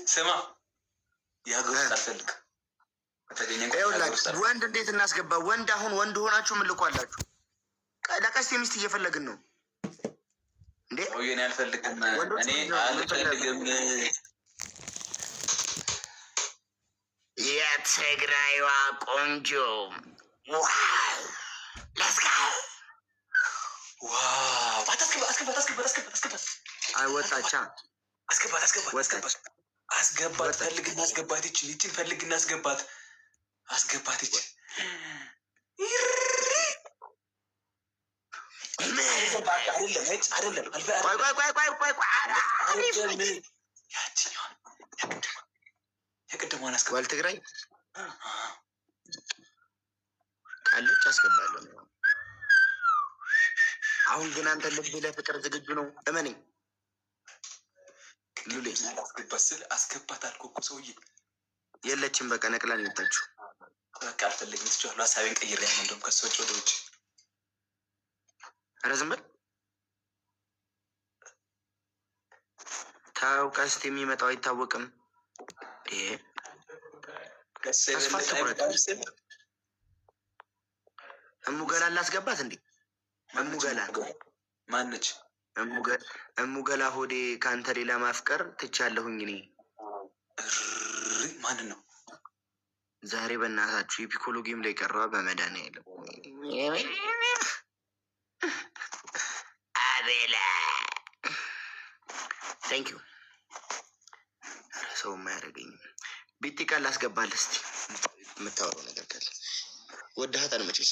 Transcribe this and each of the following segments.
ስማ የሀገር ውስጥ አልፈልግም። ወንድ እንዴት እናስገባ? ወንድ አሁን ወንድ ሆናችሁ ምን ልኳላችሁ? ለቀስቴ ሚስት እየፈለግን ነው እንዴ? እኔ አልፈልግም። እኔ አልፈልግም። የትግራይዋ ቆንጆ ለስጋ ወጣቻ አስገባት። ፈልግና አስገባት። ይችን ፈልግና አስገባት። ይች የቅድሟን አስገባል። ትግራይ ካለች አስገባለሁ። አሁን ግን አንተ ልብ ለፍቅር ዝግጁ ነው? እመነኝ። ሉሌ አስገባት ስል አስገባት አልኩህ እኮ ሰውዬ። የለችም። በቃ ነቅላን የመጣችው። በቃ አልፈልግም። ትችላለሁ። ሀሳቤን ቀይሬያለሁ። እንደውም ከእሷ ውጭ ወደ ውጭ። ኧረ ዝም በል ተው። ቀስት የሚመጣው አይታወቅም። እሙገላ ላስገባት እንዴ? እሙገላ ማነች? እሙገላ ሆዴ ከአንተ ሌላ ማፍቀር ትቻለሁኝ እኔ። ማንን ነው ዛሬ በእናታችሁ የፒኮሎ ጌም ላይ ቀረዋ? በመድኃኒዓለም አቤላ ታንኪዩ። ሰው የማያደርገኝም ቤቴ ቃል ላስገባል። እስኪ የምታወራው ነገር ካለ ወደሃታን መቼስ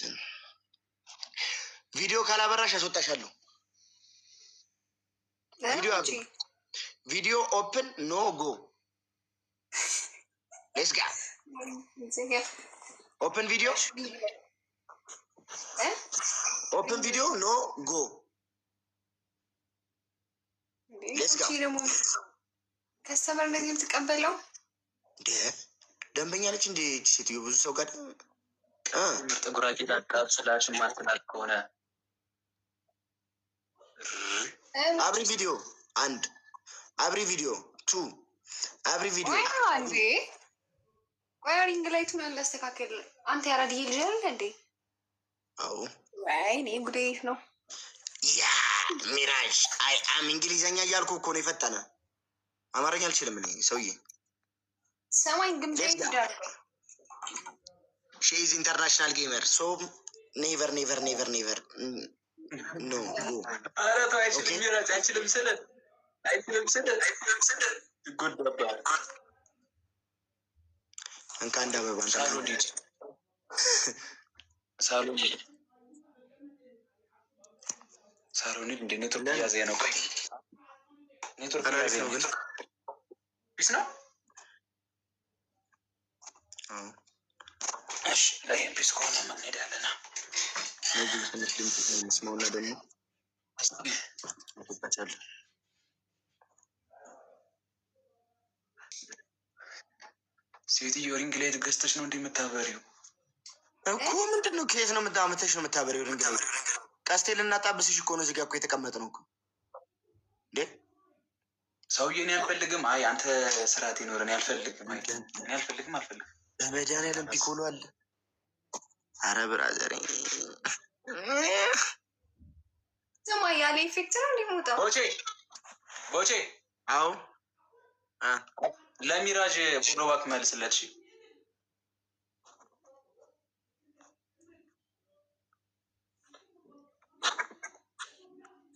ቪዲዮ ካላበራሽ ያስወጣሻለሁ። ቪዲዮ ኦፕን ኖ ጎ ሌትስ ጋ ኦፕን ቪዲዮ ኖ ጎ ሌትስ ጋ። ከስተመር እንደዚህ የምትቀበለው ደንበኛ ነች እንደ ሴትዮ ብዙ ሰው ጋር ምርጥ ጉራጌ ላጣብ ስላሽ ማትናቅ ከሆነ አብሪ ቪዲዮ 1 አብሪ ቪዲዮ 2 አብሪ ቪዲዮ አንዴ ቆይ ሪንግ ላይቱን አላስተካከል። አንተ ያራድዬ ልጅ አይደል እንዴ? አዎ ወይኔ ጉዴት ነው። ያ ሚራጅ አይ አም እንግሊዘኛ እያልኩ እኮ ነው የፈጠነ። አማርኛ አልችልም እኔ ሰውዬ። ሰማኝ ግምት ይዳር ሺ ኢዝ ኢንተርናሽናል ጌመር ሶ ኔቨር ኔቨር ኔቨር ኔቨር ኖ ጎ። ኧረ ተው አይችልም። ሚራጅ አይችልም ስለ ይጎዳባል። እንካ እንደ አበባ ሳሎን እንደ ኔትወርክ ያዘ ነው። ቆይ ኔትወርክ ያዘ ነው ግን ቢስ ነው። እሺ ላይ ቢስ ከሆነ ምን እንሄዳለን? ነዚህ ትንሽ ድምጽ መስማውና ደግሞ አጥቻለሁ። ሴትዮ ሪንግ ላይ ገዝተሽ ነው እንደምታበሪው እኮ። ምንድን ነው ከየት ነው የምታመተሽ ነው የምታበሪው? ሪንግ ላይ ቀስቴ ልናጣብስሽ እኮ ነው። እዚህ ጋር እኮ የተቀመጠ ነው እኮ እንዴ ሰውዬ። እኔ አልፈልግም። አይ አንተ ስርዓት ይኖረን። አልፈልግም። እኔ አልፈልግም። በመድኃኒዓለም ፒኮሎ አለ። አረ ብራዘር ስማ ያለ ኢፌክት ነው እንደሞጣው ቦቼ አዎ ለሚራጅ ፎሎባክ መልስለት።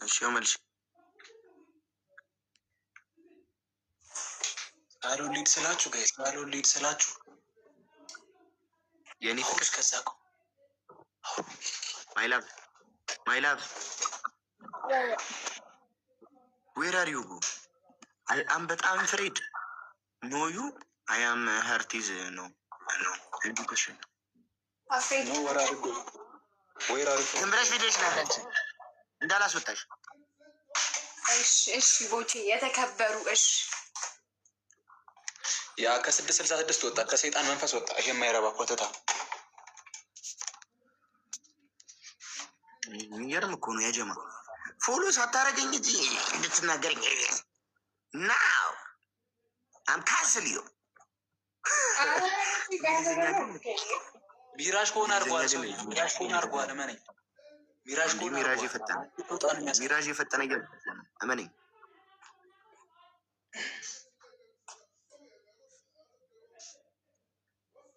እሺ መልሽ። ሳሎን ሊድ ስላችሁ ጋይስ፣ ሳሎን ሊድ ስላችሁ የኔ ፍቅር ከዛቁ ማይ ላቭ ዌር አር ዩ ጎ? አይ አም በጣም ፍሬድ ኖ ዩ አይ አም ሀርቲዝ ነው ኢንዲኬሽን አፍሬድ ነው ወራር ጎ ወይ ራር ዝም ብለሽ ቪዲዮሽ ናለች እንዳላስወጣሽ። እሺ ቦቼ የተከበሩ እሺ ያ ከ666 ወጣ፣ ከሰይጣን መንፈስ ወጣ። ይሄ የማይረባ ኮተታ የሚገርም እኮ ነው። ያጀማ ፎሎ ሳታረገኝ እንጂ እንድትናገረኝ ናው ካንስል ዩ ሚራዥ ከሆነ አድርጓል። ሰው ሚራዥ ከሆነ አድርጓል። እመነኝ። ሚራዥ ከሆነ ሚራዥ የፈጠነ እመነኝ።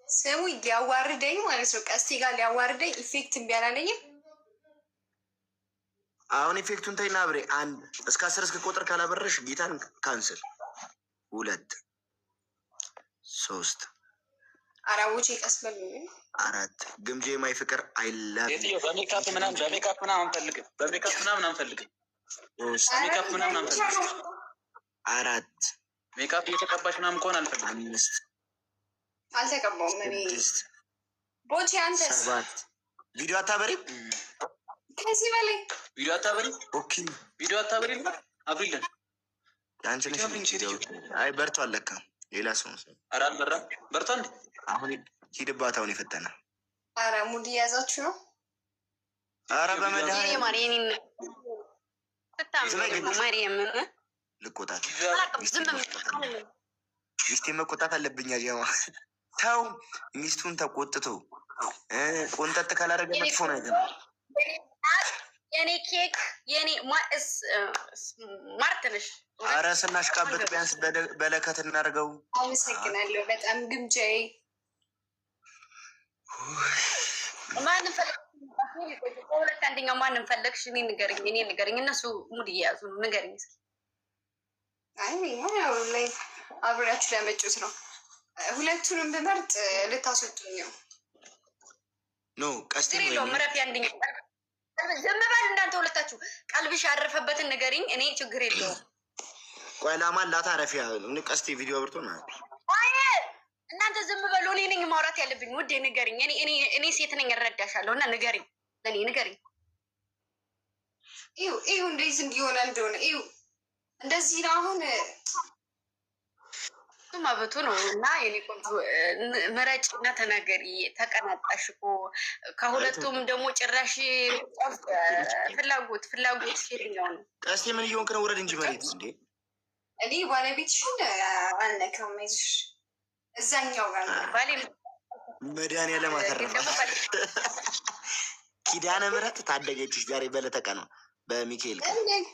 ስሙ ሊያዋርደኝ ማለት ነው። ቀስቴ ጋር ሊያዋርደኝ ኢፌክት እምቢ አላለኝም። አሁን ኢፌክቱን ተይና አብሬ 1 እስከ 10 እስከ ቁጥር ካላበረሽ ጌታን ካንስል 2 3 አራቦቼ ቀስበል 4 ግምጄ ማይ ፍቅር አይላል በሜካፕ ምናምን አንፈልግም። በሜካፕ ምናምን አንፈልግም። ሜካፕ ምናምን አንፈልግም። 4 ሜካፕ እየተቀባሽ ምናምን ከሆነ አልፈልግም። 5 አልተቀባውም። እኔ ቦቼ አንተስ 7 ቪዲዮ አታበሪም? ከዚህ በላይ ቪዲዮ አታበሪ። ኦኬ ቪዲዮ አታበሪ። አብሪልን ያንቺ ነሽ። አይ በርቷል ለካ ሌላ ሰው ነው። ኧረ አልበራም። በርቷል እንዴ? አሁን ሂድባት። አሁን የፈተነ ኧረ ሙድ እያዛችሁ ነው። ኧረ በመድኃኒዓለም ማርያምን ልቆጣት ሚስቴን መቆጣት አለብኝ። ጀማ ተው፣ ሚስቱን ተቆጥቶ ቆንጠጥ ካላደረገ መጥፎ ነገር ነው። የኔ ኬክ የኔ ማርት ነሽ። ኧረ ስናሽቃበት ቢያንስ በለከት እናድርገው። አመሰግናለሁ በጣም ግምጃዬ። ማንም ፈለግ ሁለት አንደኛው ማንም ፈለግሽ? እኔ ንገርኝ። እነሱ ሙድ እየያዙ ነው። ንገርኝ እስኪ። አይ ያው ላይ አብሬያችሁ ለመጮት ነው። ሁለቱንም ብመርጥ ልታስወጡኝ ነው። ኖ ቀስቴ ነው ምረፍ። አንደኛው ዝም በል እናንተ ሁለታችሁ። ቀልብሽ ያረፈበትን ንገሪኝ። እኔ ችግር የለውም። ቆይ ላማን ላታረፊያ ቀስቴ ቪዲዮ ብርቶ ነው። አይ እናንተ ዝም በሉ። እኔ ነኝ ማውራት ያለብኝ። ውዴ ንገሪኝ። እኔ ሴት ነኝ እረዳሻለሁ። እና ንገሪኝ፣ ለኔ ንገሪኝ። ይሁ እንደዚህ እንዲሆነ እንደሆነ ይሁ እንደዚህ ነው። አሁን ማበቱ ነው። እና የኔ ቆንጆ ምረጭ እና ተናገሪ። ተቀናጣሽ እኮ ከሁለቱም ደግሞ ጭራሽ ፍላጎት ሴትኛው ነው። ቀስቴ ምን እየሆንክ ነው? ውረድ እንጂ መሬት እንዴ። እኔ ባለቤትሽን አልነካም። ይዝሽ እዛኛው ጋር ባሌ መድኃኒዓለም አተረፈ። ኪዳነ ምሕረት ታደገችሽ ዛሬ በለተቀ ነው በሚካኤል ቀን።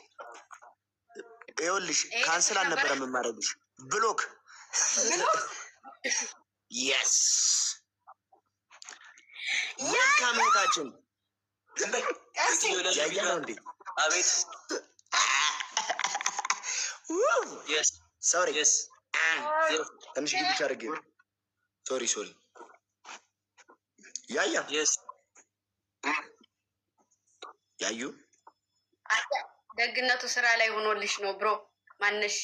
ይኸውልሽ ካንስል አልነበረም የማደርግሽ ብሎክ የስ መልካም ህይወታችን ያየነው እንዴ? አቤት ሶሪ ትንሽ ግብቻ አድርጌ ሶሪ ያዩ ደግነቱ ስራ ላይ ሆኖልሽ ነው ብሮ። ማነሽ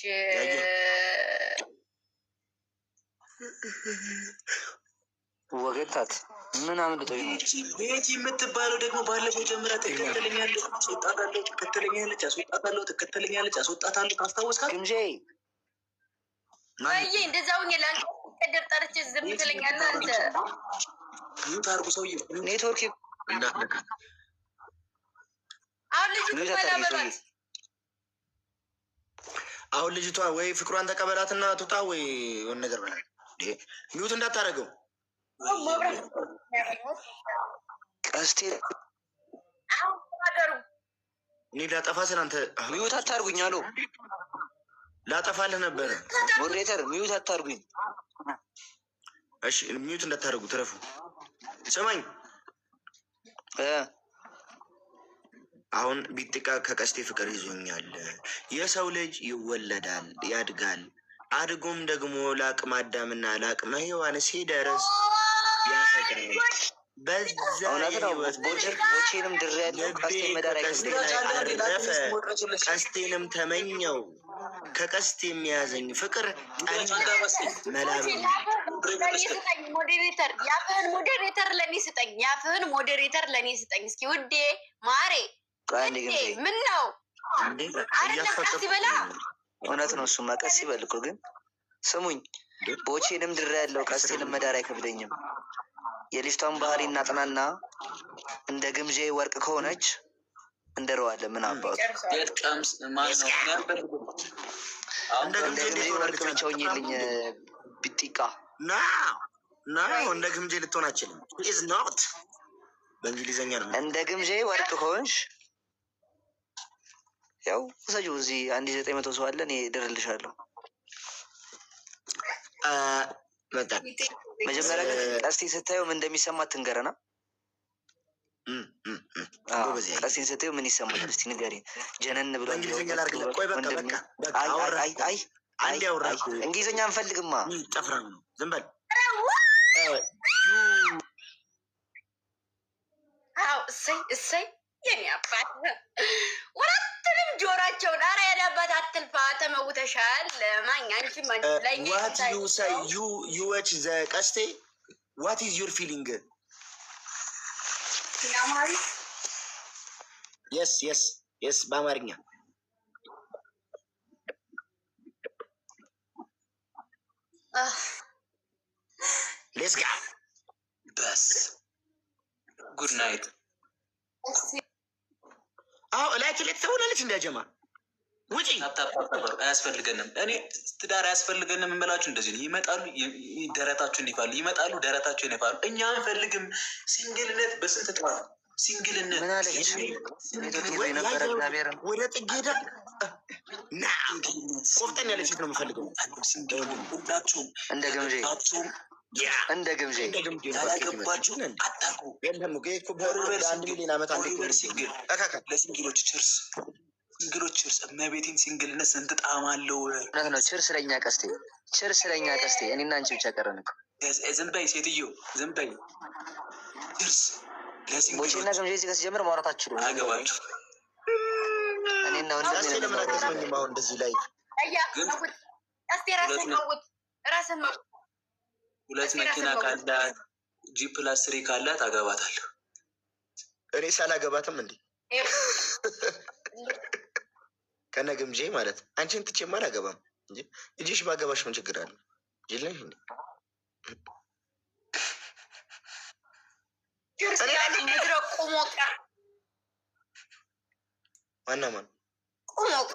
ወገታት ምን አምልጦኝ ነው? ቤቲ የምትባለው ደግሞ ባለፈው ጀምራ ትከተለኛለች፣ አስወጣታለሁ። ታስታውስካል? ግምጄ ወይ እንደዛውን የላንተ ቀደር ጠርቼ ዝም ትለኛለህ አንተ። ታርጉ ሰውዬ ኔትወርክ እንዳትነካ። አሁን ልጅቷ ወይ ፍቅሯን ተቀበላትና ትውጣ ወይ የሆነ ነገር በላል። ሚዩት እንዳታደርገው ቀስቴ። እኔ ላጠፋ ስለ አንተ ሚዩት አታርጉኝ አሉ። ላጠፋልህ ነበረ። ሞዴሬተር ሚዩት አታርጉኝ። እሺ ሚዩት እንዳታደርጉ ትረፉ። ስማኝ አሁን ቢጥቃ ከቀስቴ ፍቅር ይዞኛል። የሰው ልጅ ይወለዳል፣ ያድጋል። አድጎም ደግሞ ለአቅመ አዳምና ለአቅመ ሔዋን ሲደርስ ያፈቅራል። በዛ ህይወት ቦቼንም ድሬ ቀስቴንም ተመኘው። ከቀስት የሚያዘኝ ፍቅር ሞዴሬተር ለእኔ ስጠኝ እስኪ ውዴ ማሬ። ምን ነው ቀስ ይበላ። እውነት ነው እሱማ ቀስ ይበል እኮ። ግን ስሙኝ፣ ቦቼንም ድሬ ያለው ቀስቴንም መዳር አይከብደኝም። የልጅቷን ባህሪ እናጥናና እንደ ግምጄ ወርቅ ከሆነች እንደረዋለን። ምን አባቱ እንደ ግምጄ ወርቅ ብቻውኝ የለኝ ቢጢቃ እንደ ግምጄ ልትሆን አችልም። ኢዝ ኖት በእንግሊዝኛ ነው። እንደ ግምጄ ወርቅ ከሆንሽ ያው ሰጂው እዚህ 1900 ሰው አለ። እኔ እድርልሻለሁ። መጀመሪያ ግን ቀስቴን ስታየው ምን እንደሚሰማት ትንገረና። ቀስቴን ስታየው ምን ይሰማታል? እስቲ ንገሪኝ። ጀነን ብሎ እንግሊዝኛ ላድርግልህ። ቆይ በቃ እንግሊዝኛ አንፈልግማ። ጠፍራ ነው። ዝም በል። እሰይ የኔ አባት ሁለቱንም ጆሯቸውን። ኧረ የኔ አባት አትልፋ፣ ተመውተሻል። ማኝ አንቺ ዋት ዩ ሳይ ዩ ዋች ዘ ቀስቴ ዋት ኢዝ ዩር ፊሊንግ? የስ በአማርኛ ሌትስ ጎ በስ ጉድ ናይት። አዎ ላይክ ሌት ተውላለች እንዳጀማ ውጪ አያስፈልገንም። እኔ ትዳር አያስፈልገንም የምላችሁ እንደዚህ ነው። ይመጣሉ፣ ደረታችሁን ይፋሉ፣ ይመጣሉ፣ ደረታችሁን ይፋሉ። እኛ አንፈልግም ሲንግልነት። በስንት ጥራ ሲንግልነት ምን አለች? ወደ ጥግ ሄዳ ቆፍጠን ያለች ሴት ነው የምፈልገው። ሁላችሁም እንደ ግምጄ እንደ ግምጄ ያላገባችሁ አታውቁ። አንድ ሚሊዮን ዓመት ለሲንግሎች ችርስ፣ ሲንግሎች ችርስ። እመቤቴን ሲንግልነት ስንት ጣዕም አለው። እውነት ነው። ችርስ ለኛ ቀስቴ፣ ችርስ ለኛ ቀስቴ። እኔና አንቺ ብቻ ቀረን እኮ። ዝም በይ ሴትዮ፣ ዝም በይ። ችርስ ቦቼና ግምጄ እዚህ ጋር ሲጀምር ማውራት አትችሉም። አገባችሁ እኔና ለምን አሁን እንደዚህ ላይ ራስን ሁለት መኪና ካላት G+3 ካላት አገባታለሁ። እኔ ሳላገባትም እንዴ ከነ ግምጄ ማለት አንቺን ትቼማ አላገባም እንጂ ልጅሽ ባገባሽ ምን ችግር አለ? ጅልኝ እንዴ ምድረ ቁሞቃ ማን ቁሞቃ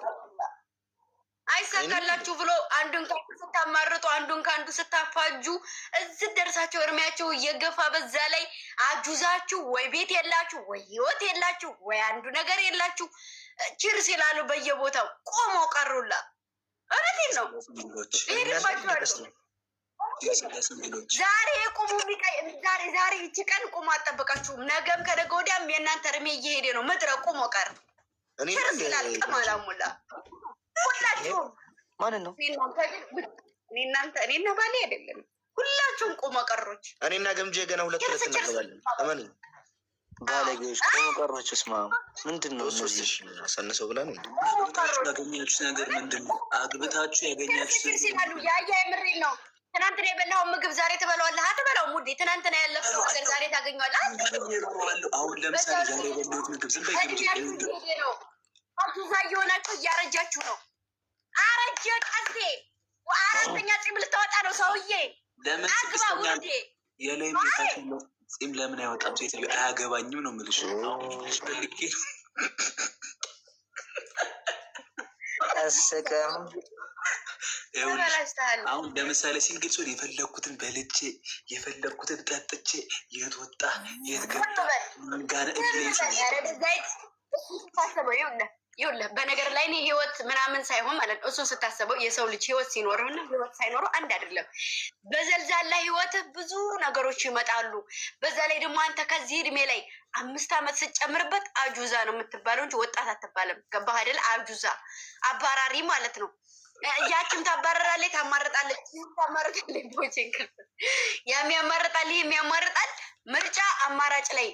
አይሳካላችሁ ብሎ አንዱን ከአንዱ ስታማርጡ አንዱን ከአንዱ ስታፋጁ እዚህ ደርሳቸው እድሜያቸው እየገፋ በዛ ላይ አጁዛችሁ ወይ ቤት የላችሁ ወይ ህይወት የላችሁ ወይ አንዱ ነገር የላችሁ። ችርስ ይላሉ በየቦታው ቆመው ቀሩላ። እውነቴን ነው። ይሄድባችኋለሁ። ዛሬ ቁሙ ዛሬ ይቺ ቀን ቁሙ አጠበቃችሁም። ነገም ከነገ ወዲያም የእናንተ እድሜ እየሄደ ነው። ምድረ ቁሞ ቀር ችርስ ይላል ቅማላሙላ ሁላችሁም። ማንን ነው? እኔና ባሌ አይደለም። ሁላችሁም ቆመ ቀሮች። እኔና ግምጄ ገና ሁለት እናገባለን። አማን ባለጌዎች ቆመ ቀሮች። ስማ ምንድን ነው እነዚህ? ሰነሰው ብላ ነው ያገኛችሁት ነገር ምንድን ነው? አግብታችሁ ያገኛችሁት ሲላሉ ያያ የምሬ ነው። ትናንትና የበላውን ምግብ ዛሬ ትበላዋለህ። አትበላው ሙዴ። ትናንትና ያለፈው ነገር ዛሬ ታገኘዋለህ። አሁን ለምሳሌ ዛሬ የበላሁት ምግብ ዝም በይ ነው። አቱዛ እየሆናችሁ እያረጃችሁ ነው። አረጀ ቀስቴ 4ኛ ፂም ልታወጣ ነው ሰውዬ። ለምን ስድስተኛ የላይ ፂም ለምን አይወጣም? ሴትዮ አያገባኝም ነው የምልሽ። ፈልጌ አሰቀም አሁን ለምሳሌ ሲንግል ሲሆን የፈለግኩትን በልቼ የፈለግኩትን ጠጥቼ የት ወጣ የት ገባ ጋር ይኸውልህ በነገር ላይ እኔ ህይወት ምናምን ሳይሆን ማለት ነው። እሱን ስታስበው የሰው ልጅ ህይወት ሲኖረው እና ህይወት ሳይኖረው አንድ አይደለም። በዘልዛላ ህይወት ብዙ ነገሮች ይመጣሉ። በዛ ላይ ደግሞ አንተ ከዚህ እድሜ ላይ 5 ዓመት ስትጨምርበት አጁዛ ነው የምትባለው እንጂ ወጣት አትባልም። ገባህ አይደል? አጁዛ አባራሪ ማለት ነው። ያችም ታባረራለች፣ ታማርጣለች፣ ቦቼን ያም ያማርጣል፣ ይህም ያማርጣል። ምርጫ አማራጭ ላይ